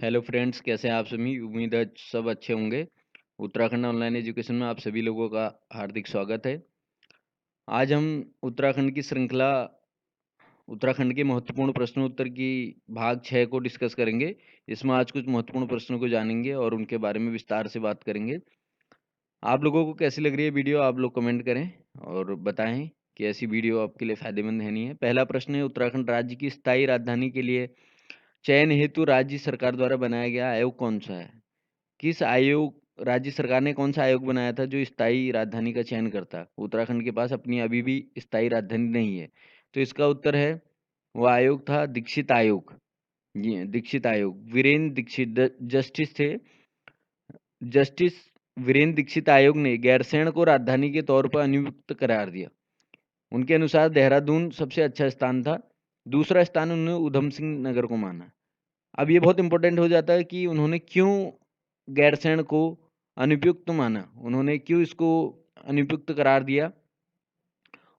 Hello friends, कैसे हैं आप सभी? उम्मीद है सब अच्छे होंगे। उत्तराखंड ऑनलाइन एजुकेशन में आप सभी लोगों का हार्दिक स्वागत है। आज हम उत्तराखंड की श्रृंखला उत्तराखंड के महत्वपूर्ण प्रश्नोत्तर की भाग 6 को डिस्कस करेंगे। इसमें आज कुछ महत्वपूर्ण प्रश्नों को जानेंगे और उनके बारे में विस्तार से बात करेंगे। आप लोगों को कैसी लग रही है वीडियो? आप लोग कमेंट करें और बताएं कि ऐसी वीडियो आपके लिए फायदेमंद है नहीं है। पहला प्रश्न है, उत्तराखंड राज्य की स्थायी राजधानी के लिए चयन हेतु राज्य सरकार द्वारा बनाया गया आयोग कौन सा है? किस आयोग राज्य सरकार ने कौन सा आयोग बनाया था जो स्थायी राजधानी का चयन करता? उत्तराखंड के पास अपनी अभी भी स्थायी राजधानी नहीं है, तो इसका उत्तर है वो आयोग था दीक्षित आयोग। जी, दीक्षित आयोग। वीरेंद्र दीक्षित जस्टिस थे। जस्टिस वीरेंद्र दीक्षित आयोग ने गैरसैंण को राजधानी के तौर पर अनियुक्त करार दिया। उनके अनुसार देहरादून सबसे अच्छा स्थान था। दूसरा स्थान उन्होंने उधम सिंह नगर को माना। अब ये बहुत इंपॉर्टेंट हो जाता है कि उन्होंने क्यों गैरसैंण को अनुपयुक्त माना, उन्होंने क्यों इसको अनुपयुक्त करार दिया।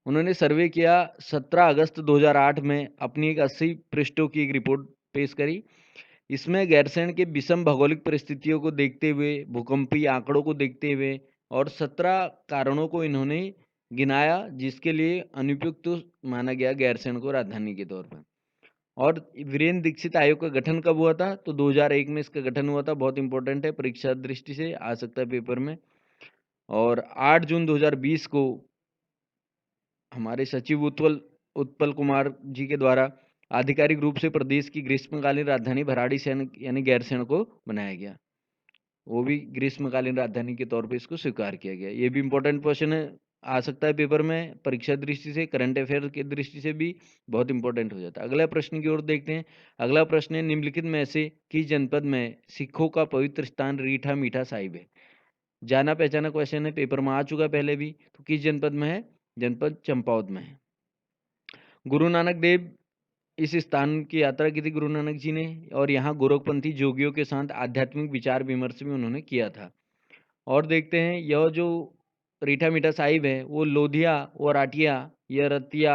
उन्होंने सर्वे किया 17 अगस्त 2008 में, अपनी एक 80 पृष्ठों की एक रिपोर्ट पेश करी। इसमें गैरसैंण के विषम भौगोलिक परिस्थितियों को देखते हुए, भूकंपीय आंकड़ों को देखते हुए और 17 कारणों को इन्होंने गिनाया जिसके लिए अनुपयुक्त माना गया गैरसैंण को राजधानी के तौर पर। और वीरेंद्र दीक्षित आयोग का गठन कब हुआ था? तो 2001 में इसका गठन हुआ था। बहुत इंपॉर्टेंट है, परीक्षा दृष्टि से आ सकता है पेपर में। और 8 जून 2020 को हमारे सचिव उत्पल उत्पल कुमार जी के द्वारा आधिकारिक रूप से प्रदेश की ग्रीष्मकालीन राजधानी भराड़ीसैंण यानी गैरसैंण को बनाया गया। वो भी ग्रीष्मकालीन राजधानी के तौर पे इसको स्वीकार किया गया। ये भी इंपॉर्टेंट क्वेश्चन है, आ सकता है पेपर में। परीक्षा दृष्टि से, करंट अफेयर की दृष्टि से भी बहुत इंपॉर्टेंट हो जाता है। अगला प्रश्न की ओर देखते हैं। अगला प्रश्न है, निम्नलिखित में से किस जनपद में सिखों का पवित्र स्थान रीठा मीठा साहिब है? जाना पहचाना क्वेश्चन है, पेपर में आ चुका पहले भी। तो किस जनपद में है? जनपद चंपावत में है। गुरु नानक देव इस स्थान की यात्रा की थी गुरु नानक जी ने, और यहाँ गोरखपंथी जोगियों के साथ आध्यात्मिक विचार विमर्श भी उन्होंने किया था। और देखते हैं, यह जो रीठा मीठा साहिब है वो लोधिया और राठिया या रतिया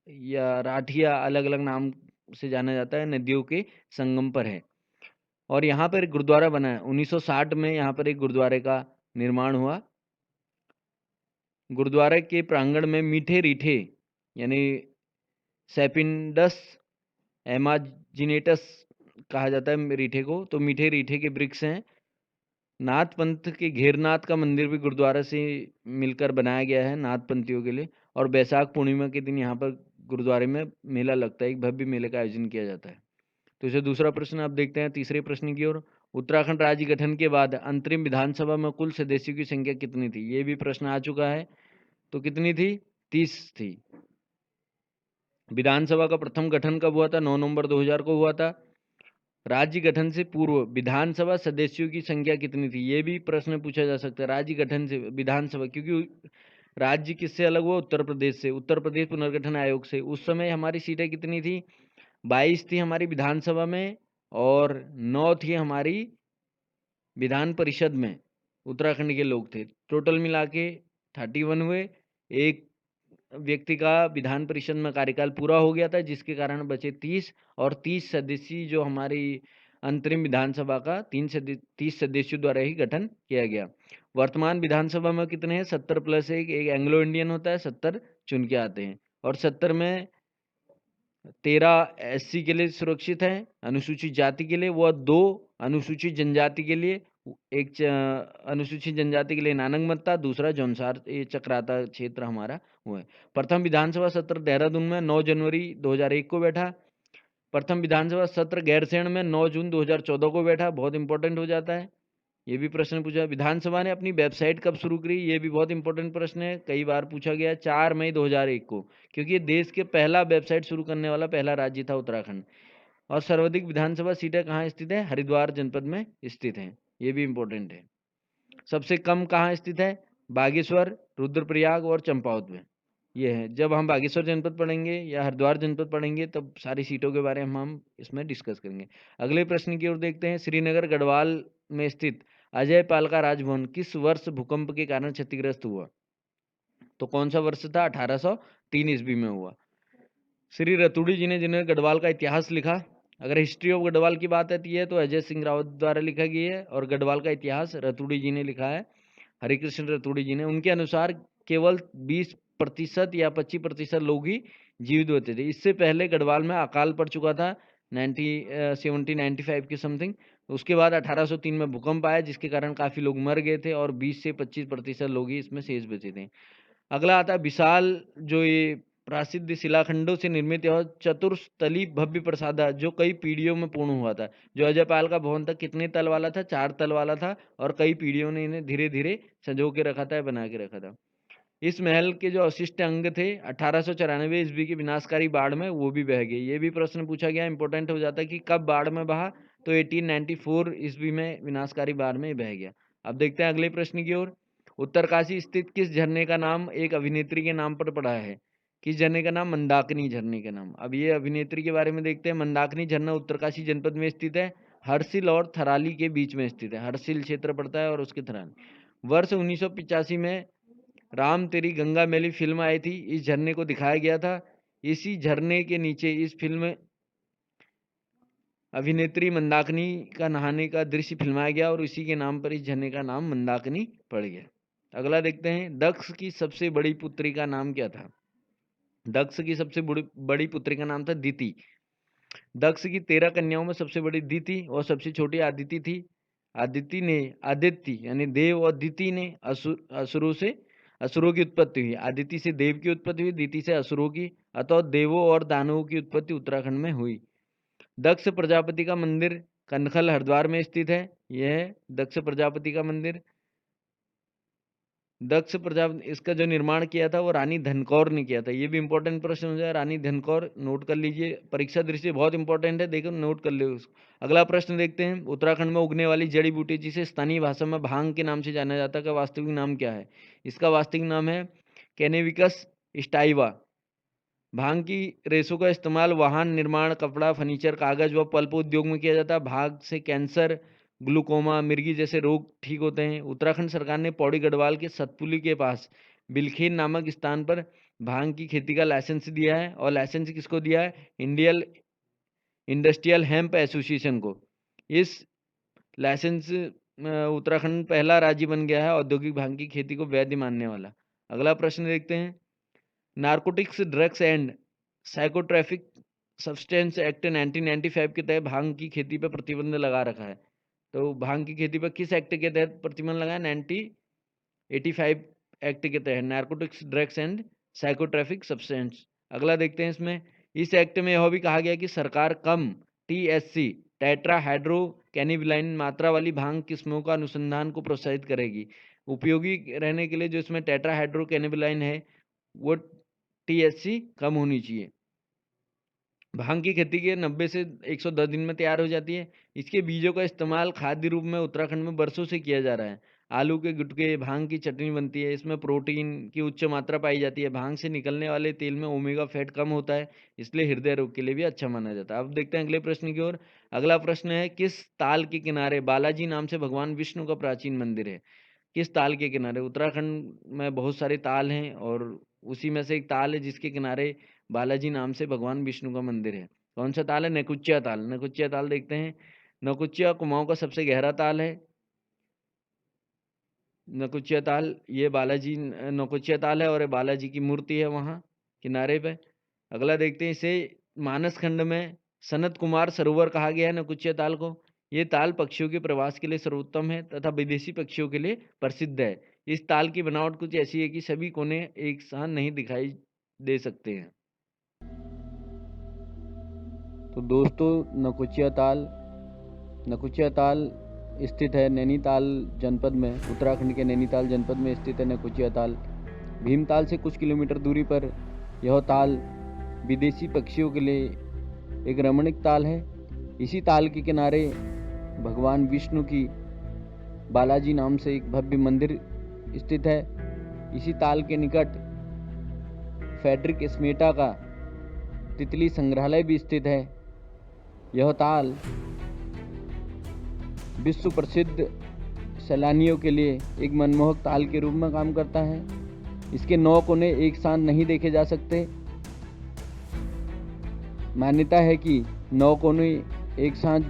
या राठिया अलग अलग नाम से जाना जाता है, नदियों के संगम पर है। और यहाँ पर एक गुरुद्वारा बना है। 1960 में यहाँ पर एक गुरुद्वारे का निर्माण हुआ। गुरुद्वारे के प्रांगण में मीठे रीठे यानी सेपिंडस एमाजिनेटस कहा जाता है रीठे को, तो मीठे रीठे के वृक्ष हैं। नाथ पंथ के घेरनाथ का मंदिर भी गुरुद्वारा से मिलकर बनाया गया है नाथ पंथियों के लिए। और बैसाख पूर्णिमा के दिन यहाँ पर गुरुद्वारे में मेला लगता है, एक भव्य मेले का आयोजन किया जाता है। तो इसे दूसरा प्रश्न आप देखते हैं तीसरे प्रश्न की ओर। उत्तराखंड राज्य गठन के बाद अंतरिम विधानसभा में कुल सदस्यों की संख्या कितनी थी? ये भी प्रश्न आ चुका है। तो कितनी थी? 30 थी। विधानसभा का प्रथम गठन कब हुआ था? 9 नवंबर 2000 को हुआ था। राज्य गठन से पूर्व विधानसभा सदस्यों की संख्या कितनी थी? ये भी प्रश्न पूछा जा सकता है। राज्य गठन से विधानसभा, क्योंकि राज्य किससे अलग हुआ? उत्तर प्रदेश से, उत्तर प्रदेश पुनर्गठन आयोग से। उस समय हमारी सीटें कितनी थी? 22 थी हमारी विधानसभा में और 9 थी हमारी विधान परिषद में। उत्तराखंड के लोग थे, टोटल मिला के 31 हुए। एक व्यक्ति का विधान परिषद में कार्यकाल पूरा हो गया था जिसके कारण बचे 30, और 30 सदस्यीय जो हमारी अंतरिम विधानसभा का 30 सदस्यों द्वारा ही गठन किया गया। वर्तमान विधानसभा में कितने हैं? 70 प्लस एक एंग्लो इंडियन होता है, 70 चुन के आते हैं। और 70 में 13 एससी के लिए सुरक्षित है, अनुसूचित जाति के लिए, व 2 अनुसूचित जनजाति के लिए। एक अनुसूचित जनजाति के लिए नानंग मत्ता, दूसरा जौनसार ये चक्राता क्षेत्र हमारा वो है। प्रथम विधानसभा सत्र देहरादून में 9 जनवरी 2001 को बैठा। प्रथम विधानसभा सत्र गैरसैंण में 9 जून 2014 को बैठा। बहुत इंपॉर्टेंट हो जाता है, ये भी प्रश्न पूछा। विधानसभा ने अपनी वेबसाइट कब शुरू करी? ये भी बहुत इंपॉर्टेंट प्रश्न है, कई बार पूछा गया है। 4 मई 2001 को, क्योंकि ये देश के पहला वेबसाइट शुरू करने वाला पहला राज्य था उत्तराखंड। और सर्वाधिक विधानसभा सीटें कहाँ स्थित है? हरिद्वार जनपद में स्थित हैं, ये भी इंपॉर्टेंट है। सबसे कम कहाँ स्थित है? बागेश्वर, रुद्रप्रयाग और चंपावत में। ये है। जब हम बागेश्वर जनपद पढ़ेंगे या हरिद्वार जनपद पढ़ेंगे तब सारी सीटों के बारे में हम इसमें डिस्कस करेंगे। अगले प्रश्न की ओर देखते हैं। श्रीनगर गढ़वाल में स्थित अजय पाल का राजभवन किस वर्ष भूकंप के कारण क्षतिग्रस्त हुआ? तो कौन सा वर्ष था? 1803 ईस्वी में हुआ। श्री रतुड़ी जी ने जिन्हें गढ़वाल का इतिहास लिखा, अगर हिस्ट्री ऑफ गढ़वाल की बात आती है तो अजय सिंह रावत द्वारा लिखा गई है, और गढ़वाल का इतिहास रतूड़ी जी ने लिखा है, हरिकृष्ण रतूड़ी जी ने। उनके अनुसार केवल 20% या 25% लोग ही जीवित होते थे। इससे पहले गढ़वाल में अकाल पड़ चुका था 1795 के समथिंग। उसके बाद 1803 में भूकंप आया, जिसके कारण काफ़ी लोग मर गए थे, और 20 से 25% लोग ही इसमें शेष बचे थे। अगला आता है विशाल, जो ये प्रसिद्ध शिलाखंडों से निर्मित यह चतुर्स्थली भव्य प्रासाद, जो कई पीढ़ियों में पूर्ण हुआ था। जो अजयपाल का भवन था कितने तल वाला था? 4 तल वाला था, और कई पीढ़ियों ने इन्हें धीरे धीरे संजो के रखा था, बना के रखा था। इस महल के जो अवशिष्ट अंग थे 1894 ईस्वी की विनाशकारी बाढ़ में वो भी बह गए। ये भी प्रश्न पूछा गया, इंपॉर्टेंट हो जाता है कि कब बाढ़ में बहा, तो 1894 ईस्वी में विनाशकारी बाढ़ में बह गया। अब देखते हैं अगले प्रश्न की ओर। उत्तरकाशी स्थित किस झरने का नाम एक अभिनेत्री के नाम पर पड़ा है? किस झरने का नाम? मंदाकिनी झरने के नाम। अब ये अभिनेत्री के बारे में देखते हैं। मंदाकिनी झरना उत्तरकाशी जनपद में स्थित है, हरसिल और थराली के बीच में स्थित है। हरसिल क्षेत्र पड़ता है और उसके थराली। वर्ष 1985 में राम तेरी गंगा मैली फिल्म आई थी, इस झरने को दिखाया गया था। इसी झरने के नीचे इस फिल्म में अभिनेत्री मंदाकिनी का नहाने का दृश्य फिल्माया गया, और इसी के नाम पर इस झरने का नाम मंदाकिनी पड़ गया। अगला देखते हैं, दक्ष की सबसे बड़ी पुत्री का नाम क्या था? दक्ष की सबसे बड़ी पुत्री का नाम था दिति। दक्ष की 13 कन्याओं में सबसे बड़ी दिति और सबसे छोटी आदिति थी। आदित्य यानी देव, और दिति ने असुरों की उत्पत्ति हुई। आदित्य से देव की उत्पत्ति हुई, दिति से असुरों की। अतः देवों और दानवों की उत्पत्ति उत्तराखंड में हुई। दक्ष प्रजापति का मंदिर कनखल हरिद्वार में स्थित है। यह है दक्ष प्रजापति का मंदिर। दक्ष प्रजापति, इसका जो निर्माण किया था वो रानी धनकौर ने किया था। ये भी इंपॉर्टेंट प्रश्न हो जाए, रानी धनकौर, नोट कर लीजिए, परीक्षा दृष्टि बहुत इंपॉर्टेंट है, देखो नोट कर ले उसको। अगला प्रश्न देखते हैं, उत्तराखंड में उगने वाली जड़ी बूटी जिसे स्थानीय भाषा में भांग के नाम से जाना जाता है, का वास्तविक नाम क्या है? इसका वास्तविक नाम है कैनेविकस स्टाइवा। भांग की रेशों का इस्तेमाल वाहन निर्माण, कपड़ा, फर्नीचर, कागज व पल्प उद्योग में किया जाता है। भांग से कैंसर, ग्लूकोमा, मिर्गी जैसे रोग ठीक होते हैं। उत्तराखंड सरकार ने पौड़ी गढ़वाल के सतपुली के पास बिलखेन नामक स्थान पर भांग की खेती का लाइसेंस दिया है, और लाइसेंस किसको दिया है? इंडियन इंडस्ट्रियल हेम्प एसोसिएशन को। इस लाइसेंस उत्तराखंड पहला राज्य बन गया है औद्योगिक भांग की खेती को वैध मानने वाला। अगला प्रश्न देखते हैं, narcotics drugs and psychotropic substance act 1995 के तहत भांग की खेती पर प्रतिबंध लगा रखा है। तो भांग की खेती पर किस एक्ट के तहत प्रतिबंध लगा है? 1985 एक्ट के तहत, narcotics drugs and psychotropic substance. अगला देखते हैं, इसमें इस एक्ट में यह भी कहा गया कि सरकार कम THC टेट्रा हाइड्रो कैनिबिलाइन मात्रा वाली भांग किस्मों का अनुसंधान को प्रोत्साहित करेगी। उपयोगी रहने के लिए जो इसमें टेट्रा हाइड्रो कैनिबिलाइन है वो THC कम होनी चाहिए। भांग की खेती के 90 से 110 दिन में तैयार हो जाती है। इसके बीजों का इस्तेमाल खाद्य रूप में उत्तराखंड में बरसों से किया जा रहा है। आलू के गुटके, भांग की चटनी बनती है, इसमें प्रोटीन की उच्च मात्रा पाई जाती है। भांग से निकलने वाले तेल में ओमेगा फैट कम होता है, इसलिए हृदय रोग के लिए भी अच्छा माना जाता है। अब देखते हैं अगले प्रश्न की ओर। अगला प्रश्न है, किस ताल के किनारे बालाजी नाम से भगवान विष्णु का प्राचीन मंदिर है? किस ताल के किनारे? उत्तराखंड में बहुत सारे ताल हैं, और उसी में से एक ताल है जिसके किनारे बालाजी नाम से भगवान विष्णु का मंदिर है। कौन सा ताल है? नकुचिया ताल। नकुचिया ताल देखते हैं। नकुचिया कुमाऊं का सबसे गहरा ताल है। नकुचिया ताल, ये बालाजी नकुचिया ताल है, और ये बालाजी की मूर्ति है वहाँ किनारे पे। अगला देखते हैं, इसे मानस खंड में सनत कुमार सरोवर कहा गया है नकुचिया ताल को। ये ताल पक्षियों के प्रवास के लिए सर्वोत्तम है तथा विदेशी पक्षियों के लिए प्रसिद्ध है। इस ताल की बनावट कुछ ऐसी है कि सभी कोने एक साथ नहीं दिखाई दे सकते हैं। तो दोस्तों, नकुचिया ताल स्थित है नैनीताल जनपद में। उत्तराखंड के नैनीताल जनपद में स्थित है नकुचिया ताल। भीमताल से कुछ किलोमीटर दूरी पर यह ताल विदेशी पक्षियों के लिए एक रमणीक ताल है। इसी ताल के किनारे भगवान विष्णु की बालाजी नाम से एक भव्य मंदिर स्थित है। इसी ताल के निकट फेडरिक स्मेटा का तितली संग्रहालय भी स्थित है। यह ताल विश्व प्रसिद्ध सैलानियों के लिए एक मनमोहक ताल के रूप में काम करता है। इसके 9 कोने एक साथ नहीं देखे जा सकते। मान्यता है कि 9 कोने एक साथ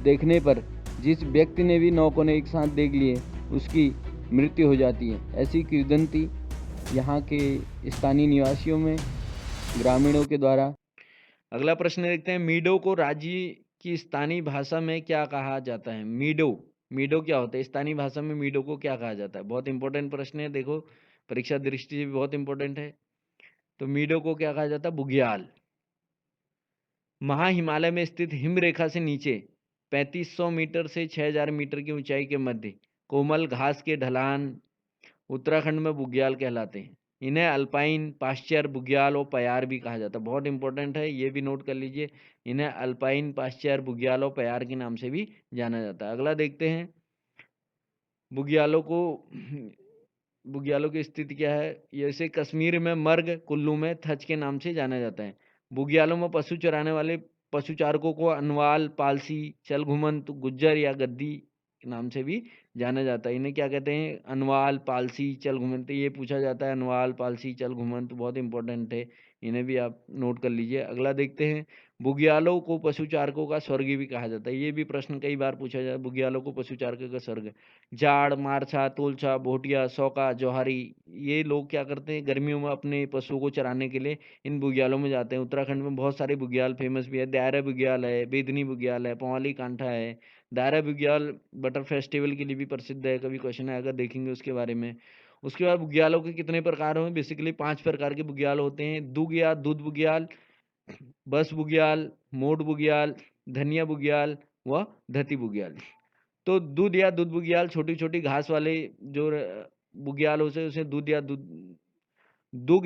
देखने पर जिस व्यक्ति ने भी 9 कोने एक साथ देख लिए उसकी मृत्यु हो जाती है। ऐसी किंवदंती यहाँ के स्थानीय निवासियों में, ग्रामीणों के द्वारा। अगला प्रश्न देखते हैं, मीडो को राज्य की स्थानीय भाषा में क्या कहा जाता है? मीडो क्या होता है? स्थानीय भाषा में मीडो को क्या कहा जाता है? बहुत इंपॉर्टेंट प्रश्न है, देखो परीक्षा दृष्टि से भी बहुत इंपॉर्टेंट है। तो मीडो को क्या कहा जाता है? बुग्याल। महाहिमालय में स्थित हिमरेखा से नीचे 3500 मीटर से 6000 मीटर की ऊंचाई के मध्य कोमल घास के ढलान उत्तराखंड में बुग्याल कहलाते हैं। इन्हें अल्पाइन, पाश्चर, बुग्याल और प्यार भी कहा जाता है। बहुत इंपॉर्टेंट है, ये भी नोट कर लीजिए। इन्हें अल्पाइन, पाश्चर, बुग्याल और प्यार के नाम से भी जाना जाता है। अगला देखते हैं, बुग्यालों की स्थिति क्या है? जैसे कश्मीर में मर्ग, कुल्लू में थच के नाम से जाना जाता है। बुग्यालों में पशु चराने वाले पशुचारकों को अनवाल, पालसी, चलघुमंत, गुज्जर या गद्दी के नाम से भी जाना जाता है। इन्हें क्या कहते हैं? अनवाल, पालसी, चलघुमंत। ये पूछा जाता है, अनवाल, पालसी, चलघुमंत बहुत इंपॉर्टेंट है, इन्हें भी आप नोट कर लीजिए। अगला देखते हैं, बुग्यालों को पशुचारकों का स्वर्ग भी कहा जाता है। ये भी प्रश्न कई बार पूछा जाता है, बुग्यालों को पशुचारकों का स्वर्ग। जाड़, मारछा, तोलछा, भोटिया, सौका, जौहरी, ये लोग क्या करते हैं? गर्मियों में अपने पशुओं को चराने के लिए इन बुग्यालों में जाते हैं। उत्तराखंड में बहुत सारे बुग्याल फेमस भी है। दायरा बुग्याल है, बेदनी बुग्याल है, पवाली कांठा है। दायरा बुग्याल बटर फेस्टिवल के लिए भी प्रसिद्ध है, कभी क्वेश्चन है अगर देखेंगे उसके बारे में। उसके बाद बुग्यालों के कितने प्रकार हैं? बेसिकली 5 प्रकार के बुग्याल होते हैं। दुग या दूध बुग्याल, बस बुग्याल, मोट बुग्याल, धनिया बुग्याल व धती बुग्याल। तो दूध या दूध बुग्याल छोटी छोटी घास वाले जो बुग्याल होते हैं उसे दुग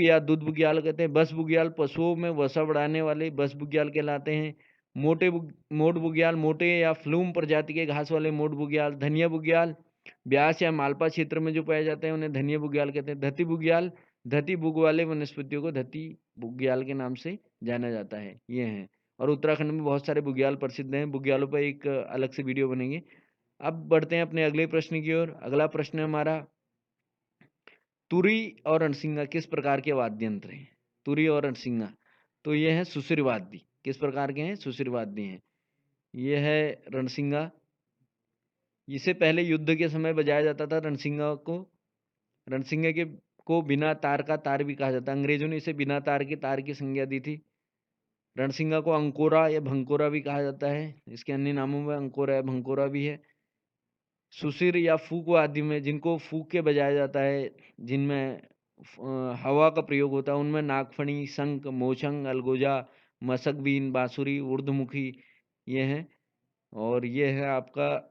या दूध बुग्याल कहते हैं। बस बुग्याल पशुओं में वसा बढ़ाने वाले बस बुग्याल कहलाते हैं। मोट बुग्याल मोटे या फ्लूम प्रजाति के घास वाले मोट बुग्याल। धनिया बुग्याल ब्यास या मालपा क्षेत्र में जो पाए जाते हैं उन्हें धनिया बुग्याल कहते हैं। धती बुग्याल धती बुग वाले वनस्पतियों को धती बुग्याल के नाम से जाना जाता है। ये हैं, और उत्तराखंड में बहुत सारे बुग्याल प्रसिद्ध हैं। बुग्यालों पर एक अलग से वीडियो बनेंगे। अब बढ़ते हैं अपने अगले प्रश्न की ओर। अगला प्रश्न है हमारा, तुरी और रणसिंगा किस प्रकार के वाद्य यंत्र हैं? तुरी और रणसिंगा, तो ये है सुशिर वाद्य। किस प्रकार के हैं? सुशिर वाद्य हैं। ये है रणसिंगा, इसे पहले युद्ध के समय बजाया जाता था। रणसिंगा के को बिना तार का तार भी कहा जाता है। अंग्रेजों ने इसे बिना तार के तार की संज्ञा दी थी। रणसिंगा को अंकोरा या भंकोरा भी कहा जाता है। इसके अन्य नामों में अंकोरा या भंकोरा भी है। सुशिर या फूक आदि में, जिनको फूक के बजाया जाता है, जिनमें हवा का प्रयोग होता है, उनमें नागफणी, शंख, मोचंग, अलगोजा, मसकबीन, बांसुरी, ऊर्ध्वमुखी ये हैं। और ये है आपका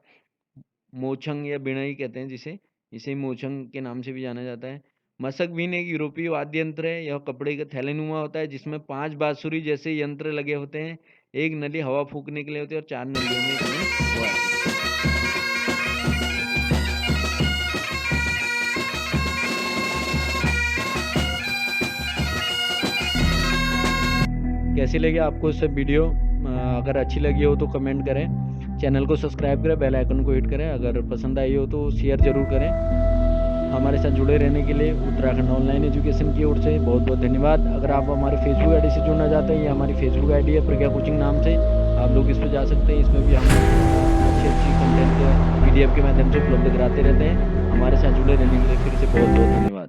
मोचंग या बिणई कहते हैं जिसे, इसे मोचंग के नाम से भी जाना जाता है। मसकबीन एक यूरोपीय वाद्य यंत्र है। यह कपड़े का थैलेनुमा होता है जिसमें 5 बांसुरी जैसे यंत्र लगे होते हैं। एक नली हवा फूकने के लिए होती है और 4 नलियों में इसमें हवा आती है। कैसी लगी आपको सब वीडियो? अगर अच्छी लगी हो तो कमेंट करें, चैनल को सब्सक्राइब करें, बेल आइकन को हिट करें। अगर पसंद आई हो तो शेयर ज़रूर करें। हमारे साथ जुड़े रहने के लिए उत्तराखंड ऑनलाइन एजुकेशन की ओर से बहुत बहुत धन्यवाद। अगर आप हमारे फेसबुक आईडी से जुड़ना चाहते हैं, ये हमारी फेसबुक आईडी है प्रज्ञा कोचिंग नाम से, आप लोग इस पर जा सकते हैं। इसमें भी हम अच्छी कंटेंट PDF के माध्यम से उपलब्ध कराते रहते हैं। हमारे साथ जुड़े रहने के लिए फिर से बहुत बहुत धन्यवाद।